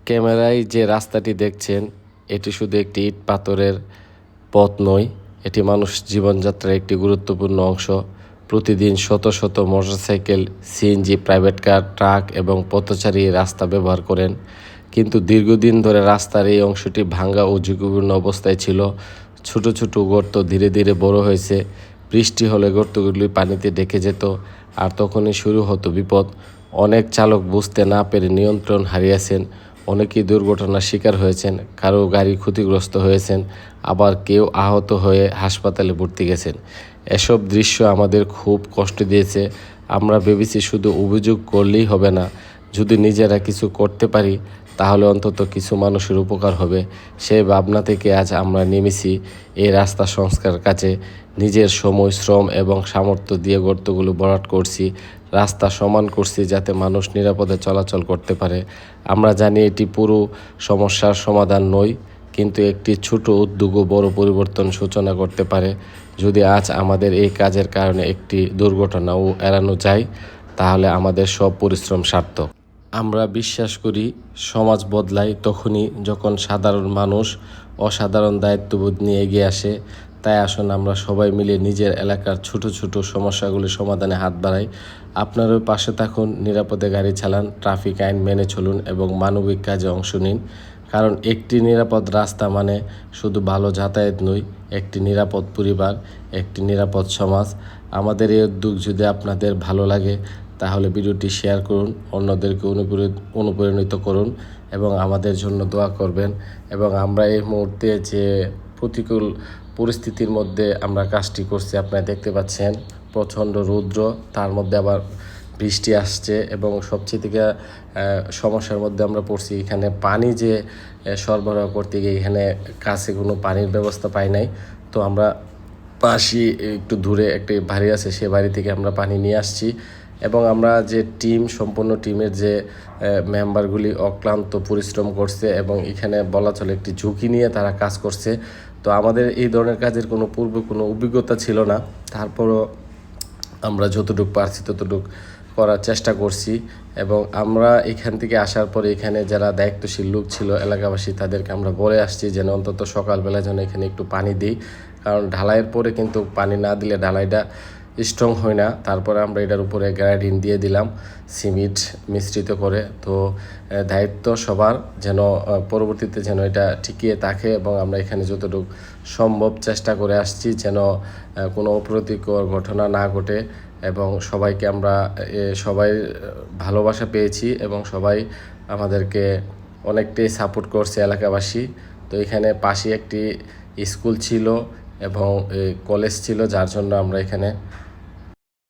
ক্যামেরায় যে রাস্তাটি দেখছেন এটি শুধু একটি ইট পাথরের পথ নয়, এটি মানুষ জীবনযাত্রার একটি গুরুত্বপূর্ণ অংশ। প্রতিদিন শত শত motorcycle, CNG, private car, truck এবং পথচারী এই রাস্তা ব্যবহার করেন। কিন্তু দীর্ঘদিন ধরে রাস্তার এই অংশটি ভাঙা ও ঝুঁকিপূর্ণ অবস্থায় ছিল। ছোট ছোট গর্ত ধীরে ধীরে বড় হয়েছে। বৃষ্টি হলে গর্তগুলি পানিতে ঢেকে যেত, আর তখনই শুরু হতো বিপদ। অনেক চালক বুঝতে না পেরে নিয়ন্ত্রণ হারিয়েছেন, অনেকেই দুর্ঘটনার শিকার হয়েছেন, কারো গাড়ি ক্ষতিগ্রস্ত হয়েছেন, আবার কেউ আহত হয়ে হাসপাতালে ভর্তি গেছেন। এসব দৃশ্য আমাদের খুব কষ্ট দিয়েছে। আমরা ভেবেছি শুধু অভিযোগ করলেই হবে না, যদি নিজেরা কিছু করতে পারি তাহলে অন্তত কিছু মানুষের উপকার হবে। সেই ভাবনা থেকে আজ আমরা নেমেছি এই রাস্তা সংস্কার কাজে। নিজের সময়, শ্রম এবং সামর্থ্য দিয়ে গর্তগুলো ভরাট করছি, রাস্তা সমান করছি যাতে মানুষ নিরাপদে চলাচল করতে পারে। আমরা জানি এটি পুরো সমস্যার সমাধান নয়, কিন্তু একটি ছোট উদ্যোগও বড় পরিবর্তন সূচনা করতে পারে। যদি আজ আমাদের এই কাজের কারণে একটি দুর্ঘটনাও এড়ানো যায়, তাহলে আমাদের সব পরিশ্রম সার্থক। আমরা বিশ্বাস করি সমাজ বদলায় তখনই যখন সাধারণ মানুষ অসাধারণ দায়িত্ববোধ নিয়ে এগিয়ে আসে। তাই আসুন আমরা সবাই মিলে নিজের এলাকার ছোট ছোট সমস্যাগুলি সমাধানে হাত বাড়াই। আপনারও পাশে থাকুন, নিরাপদে গাড়ি চালান, ট্রাফিক আইন মেনে চলুন এবং মানবিক কাজে অংশ নিন। কারণ একটি নিরাপদ রাস্তা মানে শুধু ভালো যাতায়াত নয়, একটি নিরাপদ পরিবার, একটি নিরাপদ সমাজ। আমাদের এই উদ্যোগ যদি আপনাদের ভালো লাগে তাহলে ভিডিওটি শেয়ার করুন, অন্যদেরকে অনুপ্রাণিত করুন এবং আমাদের জন্য দোয়া করবেন। এবং আমরা এই মুহূর্তে যে প্রতিকূল পরিস্থিতির মধ্যে আমরা কাজটি করছি, আপনারা দেখতে পাচ্ছেন প্রচণ্ড রৌদ্র, তার মধ্যে আবার বৃষ্টি আসছে এবং সবচেয়ে থেকে সমস্যার মধ্যে আমরা পড়ছি এখানে পানি যে সরবরাহ করতে গিয়ে এখানে কাছে কোনো পানির ব্যবস্থা পাই নাই। তো আমরা পাশে একটু দূরে একটি বাড়ি আছে, সে বাড়ি থেকে আমরা পানি নিয়ে আসছি এবং আমরা যে সম্পূর্ণ টিমের যে মেম্বারগুলি অক্লান্ত পরিশ্রম করছে এবং এখানে বলা চলে একটি ঝুঁকি নিয়ে তারা কাজ করছে। তো আমাদের এই ধরনের কাজের পূর্বে কোনো অভিজ্ঞতা ছিল না, তারপরও আমরা যতটুকু পারছি ততটুকু করার চেষ্টা করছি। এবং আমরা এখান থেকে আসার পরে এখানে যারা দায়িত্বশীল লোক ছিল এলাকাবাসী, তাদেরকে আমরা বলে আসছি যেন অন্তত সকালবেলা যেন এখানে একটু পানি দিই, কারণ ঢালাইয়ের পরে কিন্তু পানি না দিলে ঢালাইটা স্ট্রং হয় না। তারপরে আমরা এটার উপরে গ্রানাইট দিয়ে দিলাম সিমেন্ট মিশ্রিত করে। তো দায়িত্ব সবার যেন পরবর্তীতে যেন এটা টিকিয়ে থাকে এবং আমরা এখানে যতটুকু সম্ভব চেষ্টা করে আসছি যেন কোনো অপ্রীতিকর ঘটনা না ঘটে। এবং সবাইকে আমরা সবাই ভালোবাসা পেয়েছি এবং সবাই আমাদেরকে অনেকটাই সাপোর্ট করছে এলাকাবাসী। তো এখানে পাশে একটি স্কুল ছিল এবং কলেজ ছিল, যার জন্য আমরা এখানে